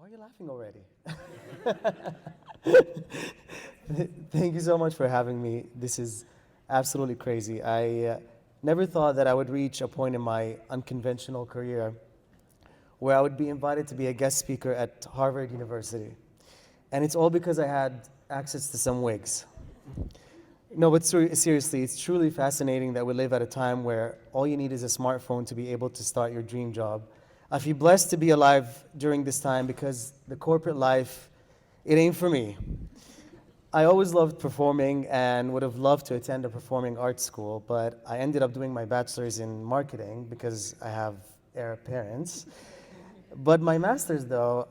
Why are you laughing already? Thank you so much for having me. This is absolutely crazy. I never thought that I would reach a point in my unconventional career where I would be invited to be a guest speaker at Harvard University. And it's all because I had access to some wigs. No, but seriously, it's truly fascinating that we live at a time where all you need is a smartphone to be able to start your dream job. I feel blessed to be alive during this time because the corporate life, it ain't for me. I always loved performing and would have loved to attend a performing arts school, but I ended up doing my bachelor's in marketing because I have Arab parents. But my master's, though,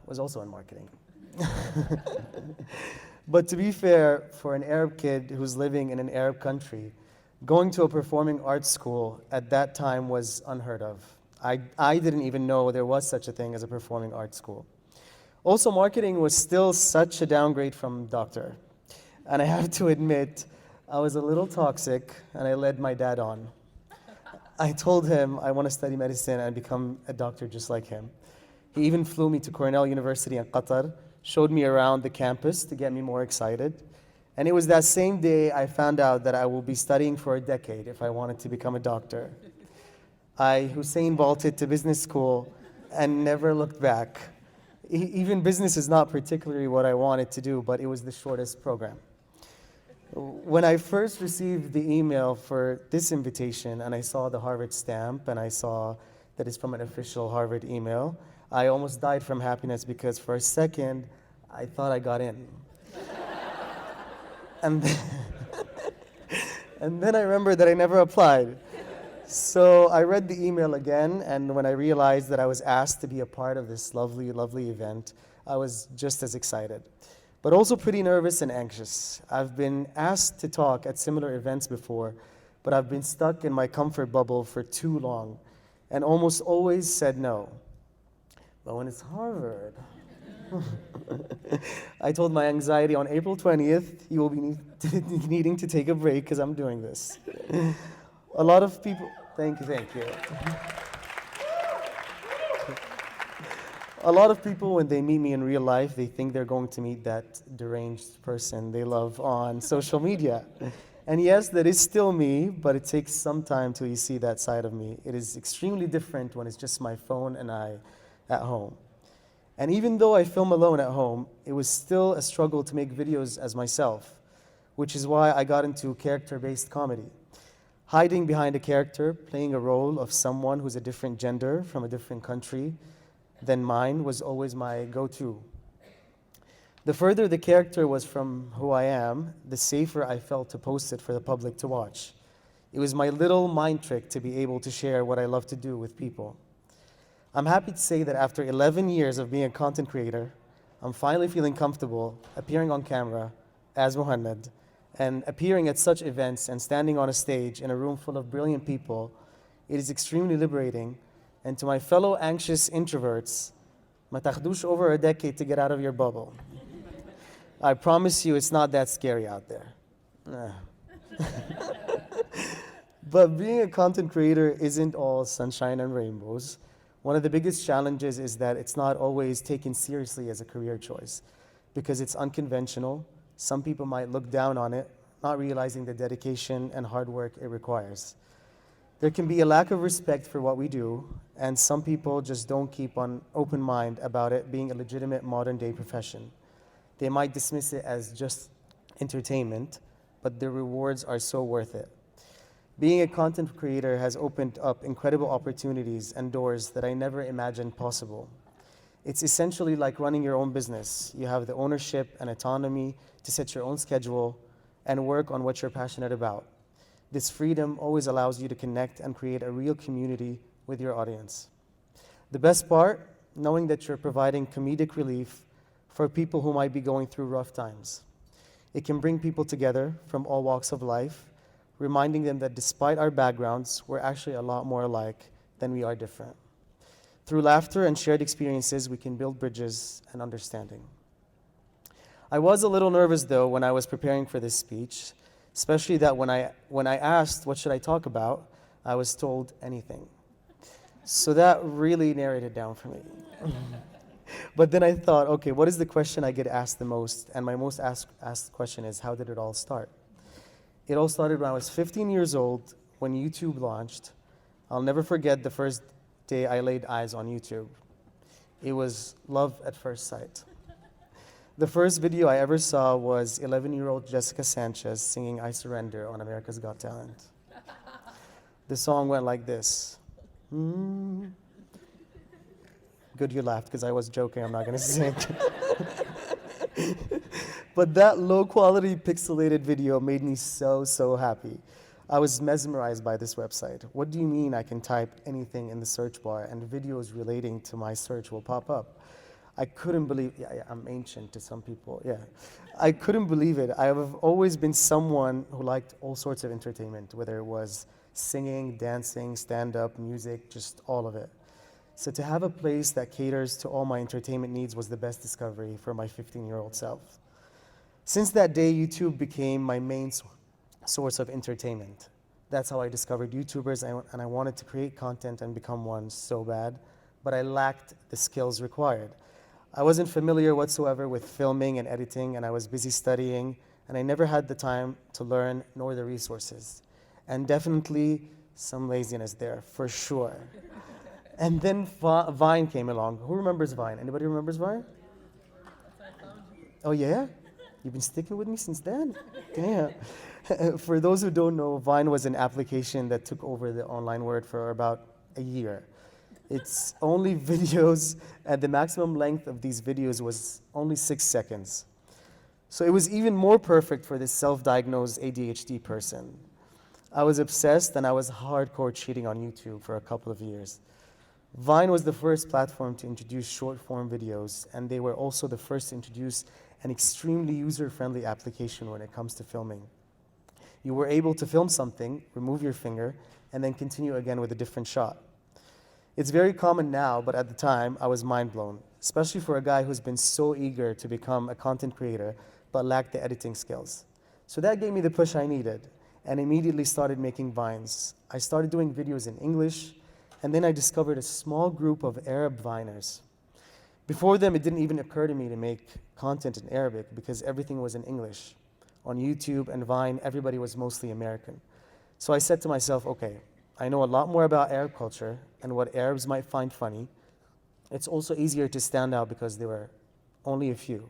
was also in marketing. But to be fair, for an Arab kid who's living in an Arab country, going to a performing arts school at that time was unheard of. I didn't even know there was such a thing as a performing arts school. Also, marketing was still such a downgrade from doctor. And I have to admit, I was a little toxic and I led my dad on. I told him I want to study medicine and become a doctor just like him. He even flew me to Cornell University in Qatar, showed me around the campus to get me more excited. And it was that same day I found out that I will be studying for a decade if I wanted to become a doctor. I Hussein bolted to business school and never looked back. Even business is not particularly what I wanted to do, but it was the shortest program. When I first received the email for this invitation and I saw the Harvard stamp and I saw that it's from an official Harvard email, I almost died from happiness because for a second, I thought I got in. and, then, and then I remembered that I never applied. So I read the email again, and when I realized that I was asked to be a part of this lovely, lovely event, I was just as excited, but also pretty nervous and anxious. I've been asked to talk at similar events before, but I've been stuck in my comfort bubble for too long, and almost always said no. But when it's Harvard, I told my anxiety on April 20th, you will be needing to take a break because I'm doing this. A lot of people, thank you. A lot of people, when they meet me in real life, they think they're going to meet that deranged person they love on social media. And yes, that is still me, but it takes some time till you see that side of me. It is extremely different when it's just my phone and I at home. And even though I film alone at home, it was still a struggle to make videos as myself, which is why I got into character-based comedy. Hiding behind a character, playing a role of someone who's a different gender from a different country than mine was always my go-to. The further the character was from who I am, the safer I felt to post it for the public to watch. It was my little mind trick to be able to share what I love to do with people. I'm happy to say that after 11 years of being a content creator, I'm finally feeling comfortable appearing on camera as Mohanad and appearing at such events and standing on a stage in a room full of brilliant people. It is extremely liberating. And to my fellow anxious introverts, ma takhdoush over a decade to get out of your bubble. I promise you it's not that scary out there. But being a content creator isn't all sunshine and rainbows. One of the biggest challenges is that it's not always taken seriously as a career choice because it's unconventional. Some people might look down on it, not realizing the dedication and hard work it requires. There can be a lack of respect for what we do, and some people just don't keep an open mind about it being a legitimate modern-day profession. They might dismiss it as just entertainment, but the rewards are so worth it. Being a content creator has opened up incredible opportunities and doors that I never imagined possible. It's essentially like running your own business. You have the ownership and autonomy to set your own schedule and work on what you're passionate about. This freedom always allows you to connect and create a real community with your audience. The best part, knowing that you're providing comedic relief for people who might be going through rough times. It can bring people together from all walks of life, reminding them that despite our backgrounds, we're actually a lot more alike than we are different. Through laughter and shared experiences, we can build bridges and understanding. I was a little nervous, though, when I was preparing for this speech, especially that when I asked what should I talk about, I was told anything. So that really narrowed it down for me. But then I thought, okay, what is the question I get asked the most? And my most asked question is, how did it all start? It all started when I was 15 years old, when YouTube launched. I'll never forget the first day I laid eyes on YouTube. It was love at first sight. The first video I ever saw was 11-year-old Jessica Sanchez singing I Surrender on America's Got Talent. The song went like this. Mm. Good you laughed, because I was joking, I'm not gonna sing. But that low quality pixelated video made me so happy. I was mesmerized by this website. What do you mean I can type anything in the search bar and videos relating to my search will pop up? I couldn't believe, yeah, I'm ancient to some people, yeah. I couldn't believe it. I have always been someone who liked all sorts of entertainment, whether it was singing, dancing, stand-up, music, just all of it. So to have a place that caters to all my entertainment needs was the best discovery for my 15-year-old self. Since that day, YouTube became my main source of entertainment. That's how I discovered YouTubers, and I wanted to create content and become one so bad, but I lacked the skills required. I wasn't familiar whatsoever with filming and editing, and I was busy studying, and I never had the time to learn nor the resources. And definitely some laziness there, for sure. And then Vine came along. Who remembers Vine? Anybody remembers Vine? Oh yeah? You've been sticking with me since then? Damn. For those who don't know, Vine was an application that took over the online world for about a year. It's only videos, and the maximum length of these videos was only 6 seconds. So it was even more perfect for this self-diagnosed ADHD person. I was obsessed, and I was hardcore cheating on YouTube for a couple of years. Vine was the first platform to introduce short-form videos, and they were also the first to introduce an extremely user-friendly application when it comes to filming. You were able to film something, remove your finger, and then continue again with a different shot. It's very common now, but at the time, I was mind blown, especially for a guy who's been so eager to become a content creator, but lacked the editing skills. So that gave me the push I needed, and immediately started making Vines. I started doing videos in English, and then I discovered a small group of Arab Viners. Before them, it didn't even occur to me to make content in Arabic because everything was in English. On YouTube and Vine, everybody was mostly American. So I said to myself, okay, I know a lot more about Arab culture and what Arabs might find funny. It's also easier to stand out because there were only a few.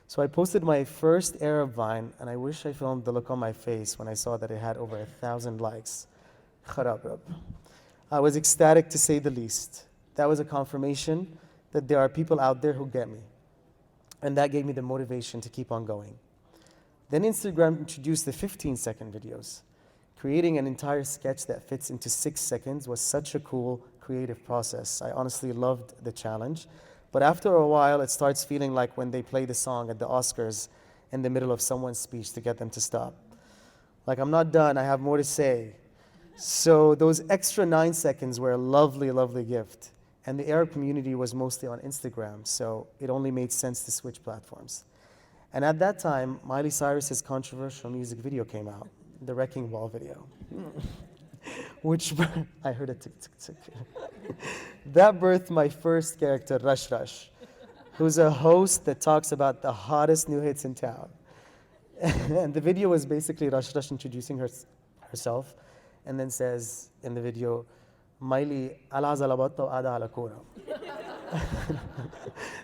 So I posted my first Arab Vine, and I wish I filmed the look on my face when I saw that it had over 1,000 likes. Kharab. I was ecstatic to say the least. That was a confirmation that there are people out there who get me. And that gave me the motivation to keep on going. Then Instagram introduced the 15-second videos. Creating an entire sketch that fits into 6 seconds was such a cool, creative process. I honestly loved the challenge. But after a while, it starts feeling like when they play the song at the Oscars in the middle of someone's speech to get them to stop. Like, I'm not done, I have more to say. So those extra 9 seconds were a lovely, lovely gift. And the Arab community was mostly on Instagram, so it only made sense to switch platforms. And at that time, Miley Cyrus's controversial music video came out, the Wrecking Ball video, which I heard a tick, tick, tick. That birthed my first character, Rush Rush, who's a host that talks about the hottest new hits in town. And the video was basically Rush Rush introducing herself, and then says in the video, Miley,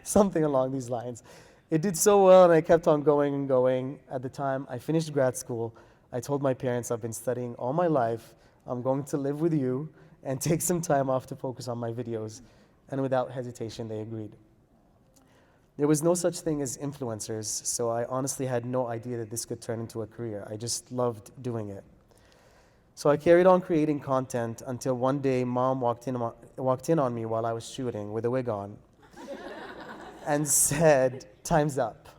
something along these lines. It did so well, and I kept on going and going. At the time, I finished grad school. I told my parents I've been studying all my life. I'm going to live with you and take some time off to focus on my videos. And without hesitation, they agreed. There was no such thing as influencers, so I honestly had no idea that this could turn into a career. I just loved doing it. So I carried on creating content until one day Mom walked in on me while I was shooting with a wig on and said, "Time's up.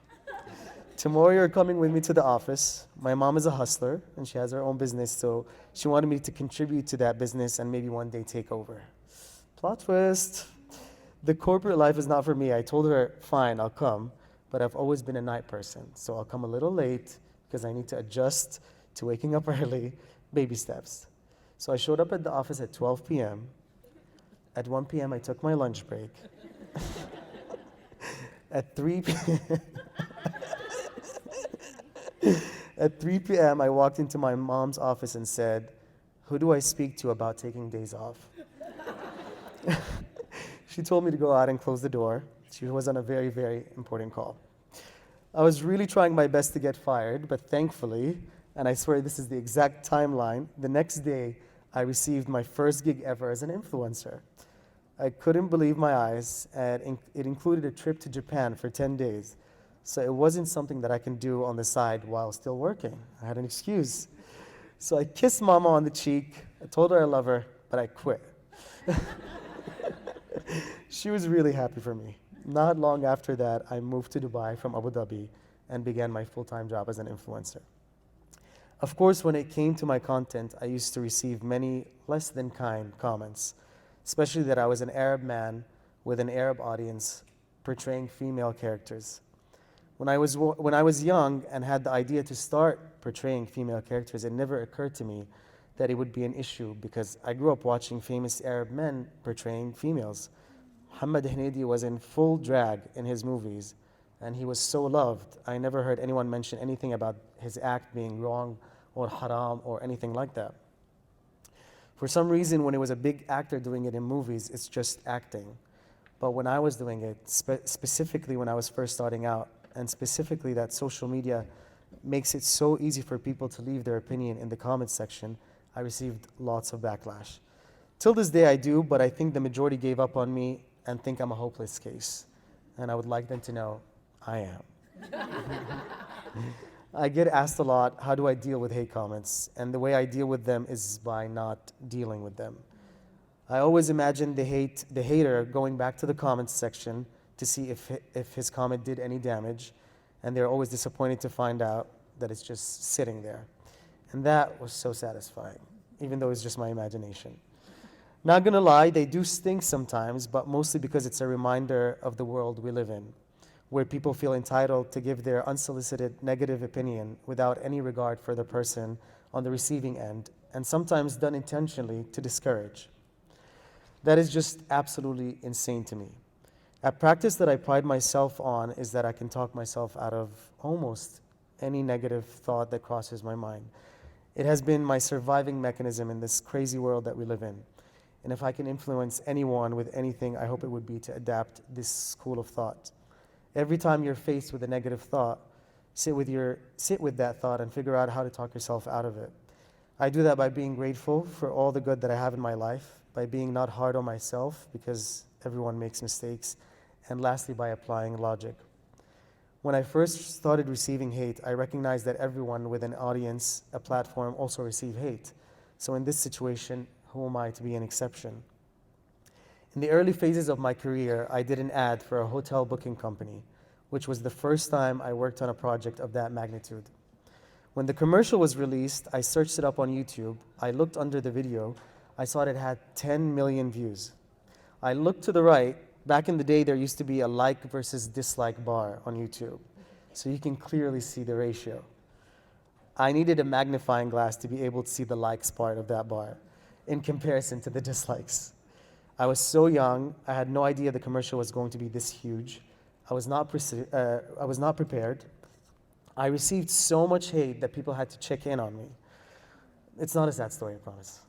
Tomorrow you're coming with me to the office." My mom is a hustler and she has her own business, so she wanted me to contribute to that business and maybe one day take over. Plot twist. The corporate life is not for me. I told her, fine, I'll come, but I've always been a night person, so I'll come a little late because I need to adjust to waking up early. Baby steps. So I showed up at the office at 12 p.m. At 1 p.m. I took my lunch break. At 3 At 3 p.m., I walked into my mom's office and said, "Who do I speak to about taking days off?" She told me to go out and close the door. She was on a very, very important call. I was really trying my best to get fired, but thankfully, and I swear this is the exact timeline, the next day I received my first gig ever as an influencer. I couldn't believe my eyes, and it included a trip to Japan for 10 days. So it wasn't something that I can do on the side while still working. I had an excuse. So I kissed Mama on the cheek. I told her I love her, but I quit. She was really happy for me. Not long after that, I moved to Dubai from Abu Dhabi and began my full-time job as an influencer. Of course, when it came to my content, I used to receive many less than kind comments, especially that I was an Arab man with an Arab audience portraying female characters. When I was young and had the idea to start portraying female characters, it never occurred to me that it would be an issue because I grew up watching famous Arab men portraying females. Mohammed Hneidi was in full drag in his movies, and he was so loved. I never heard anyone mention anything about his act being wrong or haram or anything like that. For some reason, when it was a big actor doing it in movies, it's just acting. But when I was doing it, specifically when I was first starting out, and specifically that social media makes it so easy for people to leave their opinion in the comments section, I received lots of backlash. Till this day I do, but I think the majority gave up on me and think I'm a hopeless case. And I would like them to know I am. I get asked a lot, how do I deal with hate comments? And the way I deal with them is by not dealing with them. I always imagine the hater going back to the comments section to see if his comment did any damage, and they're always disappointed to find out that it's just sitting there. And that was so satisfying, even though it's just my imagination. Not gonna lie, they do sting sometimes, but mostly because it's a reminder of the world we live in, where people feel entitled to give their unsolicited negative opinion without any regard for the person on the receiving end, and sometimes done intentionally to discourage. That is just absolutely insane to me. A practice that I pride myself on is that I can talk myself out of almost any negative thought that crosses my mind. It has been my surviving mechanism in this crazy world that we live in. And if I can influence anyone with anything, I hope it would be to adapt this school of thought. Every time you're faced with a negative thought, sit with that thought and figure out how to talk yourself out of it. I do that by being grateful for all the good that I have in my life, by being not hard on myself because everyone makes mistakes, and lastly, by applying logic. When I first started receiving hate, I recognized that everyone with an audience, a platform, also receive hate. So in this situation, who am I to be an exception? In the early phases of my career, I did an ad for a hotel booking company, which was the first time I worked on a project of that magnitude. When the commercial was released, I searched it up on YouTube. I looked under the video. I saw it had 10 million views. I looked to the right. Back in the day, there used to be a like versus dislike bar on YouTube, so you can clearly see the ratio. I needed a magnifying glass to be able to see the likes part of that bar in comparison to the dislikes. I was so young, I had no idea the commercial was going to be this huge. I was not prepared. I received so much hate that people had to check in on me. It's not a sad story, I promise.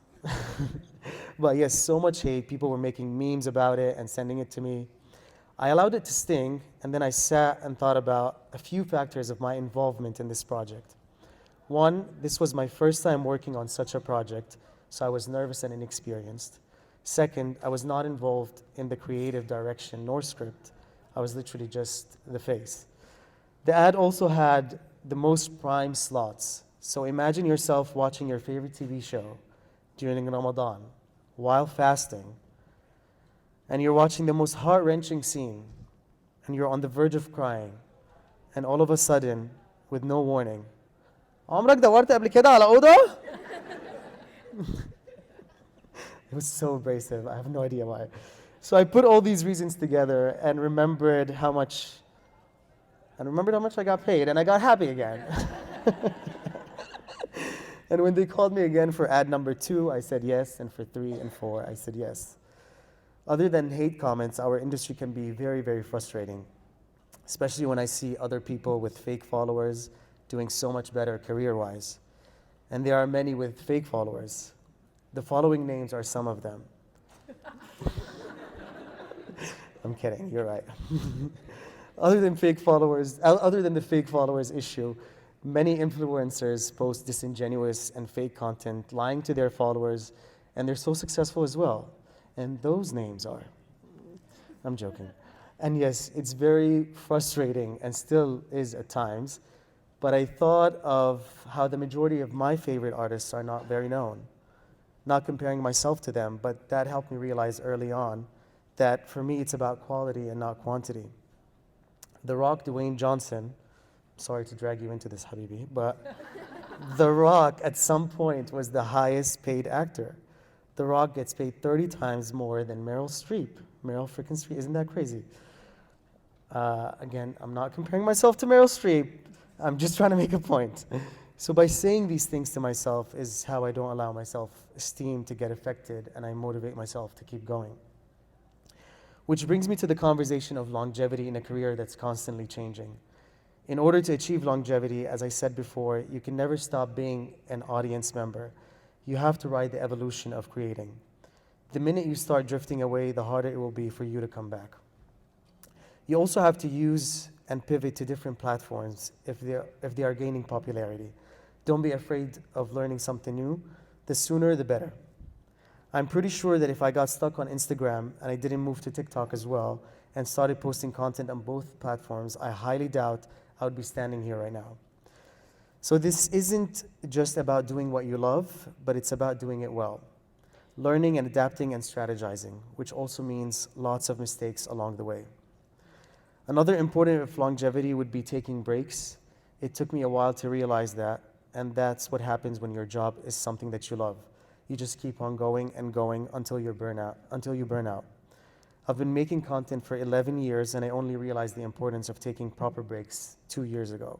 But yes, so much hate. People were making memes about it and sending it to me. I allowed it to sting, and then I sat and thought about a few factors of my involvement in this project. One, this was my first time working on such a project, so I was nervous and inexperienced. Second, I was not involved in the creative direction nor script. I was literally just the face. The ad also had the most prime slots. So imagine yourself watching your favorite TV show during Ramadan while fasting, and you're watching the most heart-wrenching scene, and you're on the verge of crying, and all of a sudden, with no warning, عمرك دورت قبل كده على أوضة؟ It was so abrasive. I have no idea why. So I put all these reasons together and remembered how much I got paid, and I got happy again. And when they called me again for ad number 2, I said yes, and for 3 and 4, I said yes. Other than hate comments, our industry can be very, very frustrating. especially when I see other people with fake followers doing so much better career-wise. And there are many with fake followers. The following names are some of them. I'm kidding, you're right. Other than the fake followers issue, many influencers post disingenuous and fake content, lying to their followers, and they're so successful as well. And those names are. I'm joking. And yes, it's very frustrating and still is at times, but I thought of how the majority of my favorite artists are not very known. Not comparing myself to them, but that helped me realize early on that for me it's about quality and not quantity. The Rock, Dwayne Johnson, sorry to drag you into this, Habibi, but The Rock at some point was the highest paid actor. The Rock gets paid 30 times more than Meryl Streep. Meryl freaking Streep, isn't that crazy? Again, I'm not comparing myself to Meryl Streep. I'm just trying to make a point. So by saying these things to myself is how I don't allow my self-esteem to get affected, and I motivate myself to keep going. Which brings me to the conversation of longevity in a career that's constantly changing. In order to achieve longevity, as I said before, you can never stop being an audience member. You have to ride the evolution of creating. The minute you start drifting away, the harder it will be for you to come back. You also have to use and pivot to different platforms if they are gaining popularity. Don't be afraid of learning something new. The sooner, the better. I'm pretty sure that if I got stuck on Instagram and I didn't move to TikTok as well and started posting content on both platforms, I highly doubt I would be standing here right now. So this isn't just about doing what you love, but it's about doing it well. Learning and adapting and strategizing, which also means lots of mistakes along the way. Another important of longevity would be taking breaks. It took me a while to realize that, and that's what happens when your job is something that you love. You just keep on going and going until you burn out. I've been making content for 11 years, and I only realized the importance of taking proper breaks 2 years ago.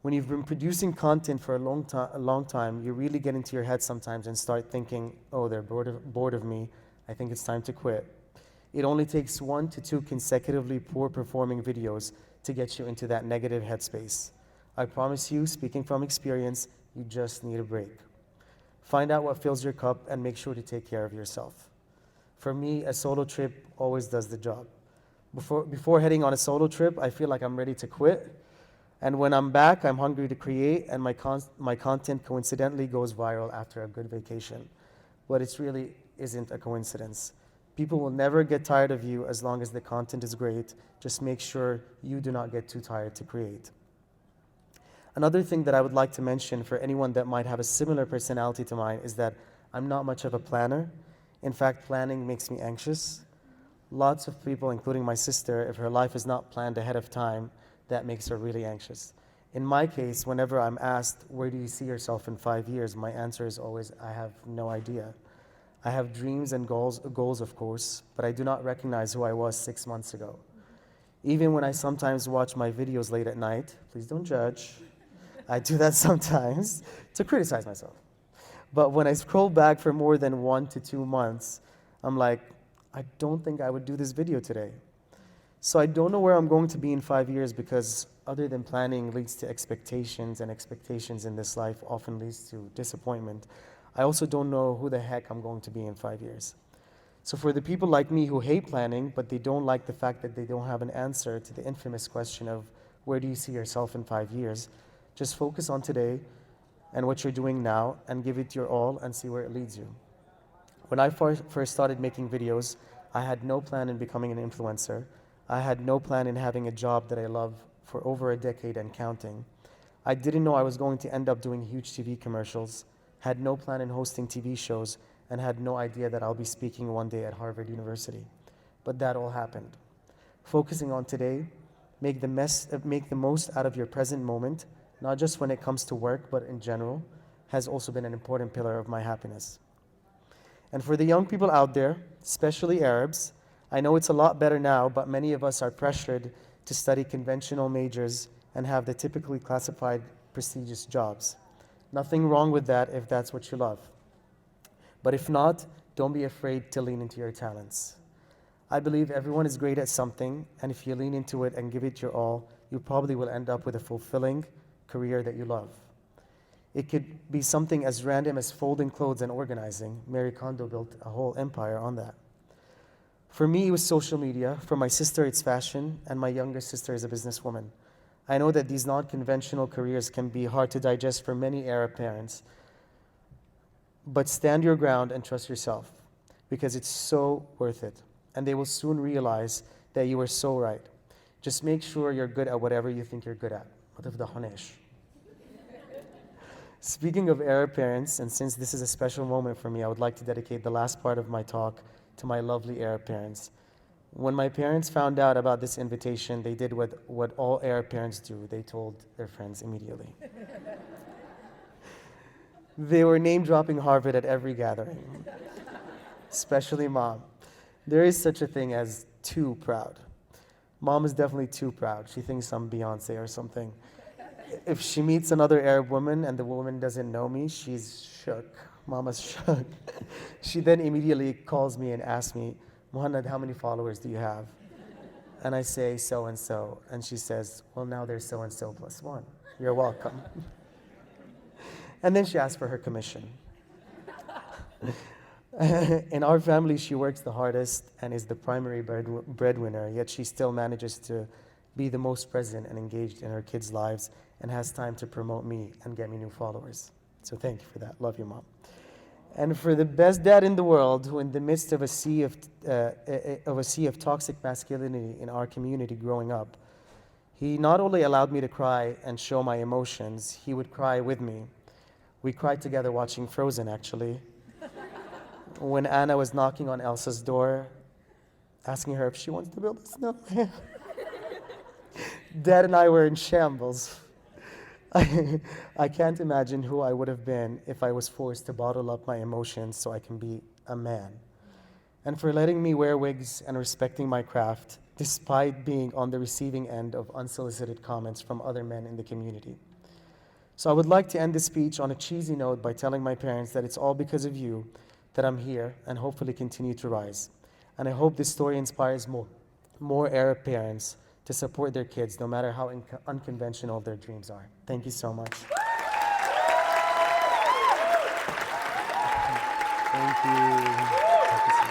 When you've been producing content for a long time, you really get into your head sometimes and start thinking, oh, they're bored of me. I think it's time to quit. It only takes 1 to 2 consecutively poor performing videos to get you into that negative headspace. I promise you, speaking from experience, you just need a break. Find out what fills your cup and make sure to take care of yourself. For me, a solo trip always does the job. Before heading on a solo trip, I feel like I'm ready to quit. And when I'm back, I'm hungry to create, and my content coincidentally goes viral after a good vacation. But it really isn't a coincidence. People will never get tired of you as long as the content is great. Just make sure you do not get too tired to create. Another thing that I would like to mention for anyone that might have a similar personality to mine is that I'm not much of a planner. In fact, planning makes me anxious. Lots of people, including my sister, if her life is not planned ahead of time, that makes her really anxious. In my case, whenever I'm asked, where do you see yourself in 5 years? My answer is always, I have no idea. I have dreams and goals of course, but I do not recognize who I was 6 months ago. Even when I sometimes watch my videos late at night, please don't judge. I do that sometimes to criticize myself. But when I scroll back for more than 1 to 2 months, I'm like, I don't think I would do this video today. So I don't know where I'm going to be in 5 years because other than planning leads to expectations, and expectations in this life often leads to disappointment. I also don't know who the heck I'm going to be in 5 years. So for the people like me who hate planning, but they don't like the fact that they don't have an answer to the infamous question of where do you see yourself in 5 years, just focus on today and what you're doing now and give it your all and see where it leads you. When I first started making videos, I had no plan in becoming an influencer. I had no plan in having a job that I love for over a decade and counting. I didn't know I was going to end up doing huge TV commercials, had no plan in hosting TV shows, and had no idea that I'll be speaking one day at Harvard University. But that all happened. Focusing on today, make the most out of your present moment, not just when it comes to work, but in general, has also been an important pillar of my happiness. And for the young people out there, especially Arabs, I know it's a lot better now, but many of us are pressured to study conventional majors and have the typically classified prestigious jobs. Nothing wrong with that if that's what you love. But if not, don't be afraid to lean into your talents. I believe everyone is great at something, and if you lean into it and give it your all, you probably will end up with a fulfilling career that you love. It could be something as random as folding clothes and organizing. Mary Kondo built a whole empire on that. For me, it was social media. For my sister, it's fashion, and my younger sister is a businesswoman. I know that these non-conventional careers can be hard to digest for many Arab parents, but stand your ground and trust yourself, because it's so worth it, and they will soon realize that you were so right. Just make sure you're good at whatever you think you're good at. Speaking of Arab parents, and since this is a special moment for me, I would like to dedicate the last part of my talk to my lovely Arab parents. When my parents found out about this invitation, they did what all Arab parents do. They told their friends immediately. They were name-dropping Harvard at every gathering, especially Mom. There is such a thing as too proud. Mom is definitely too proud. She thinks I'm Beyonce or something. If she meets another Arab woman and the woman doesn't know me, she's shook. Mama's shook. She then immediately calls me and asks me, Mohanad, how many followers do you have? And I say, so-and-so. And she says, well, now there's so-and-so plus one. You're welcome. And then she asks for her commission. In our family, she works the hardest and is the primary breadwinner, yet she still manages to be the most present and engaged in her kids' lives and has time to promote me and get me new followers. So thank you for that. Love you, Mom. And for the best dad in the world, who in the midst of a sea of toxic masculinity in our community growing up, he not only allowed me to cry and show my emotions, he would cry with me. We cried together watching Frozen, actually. When Anna was knocking on Elsa's door, asking her if she wants to build a snowman. Dad and I were in shambles. I can't imagine who I would have been if I was forced to bottle up my emotions so I can be a man. And for letting me wear wigs and respecting my craft, despite being on the receiving end of unsolicited comments from other men in the community. So I would like to end this speech on a cheesy note by telling my parents that it's all because of you that I'm here and hopefully continue to rise. And I hope this story inspires more Arab parents to support their kids, no matter how unconventional their dreams are. Thank you so much. Thank you. Thank you so much.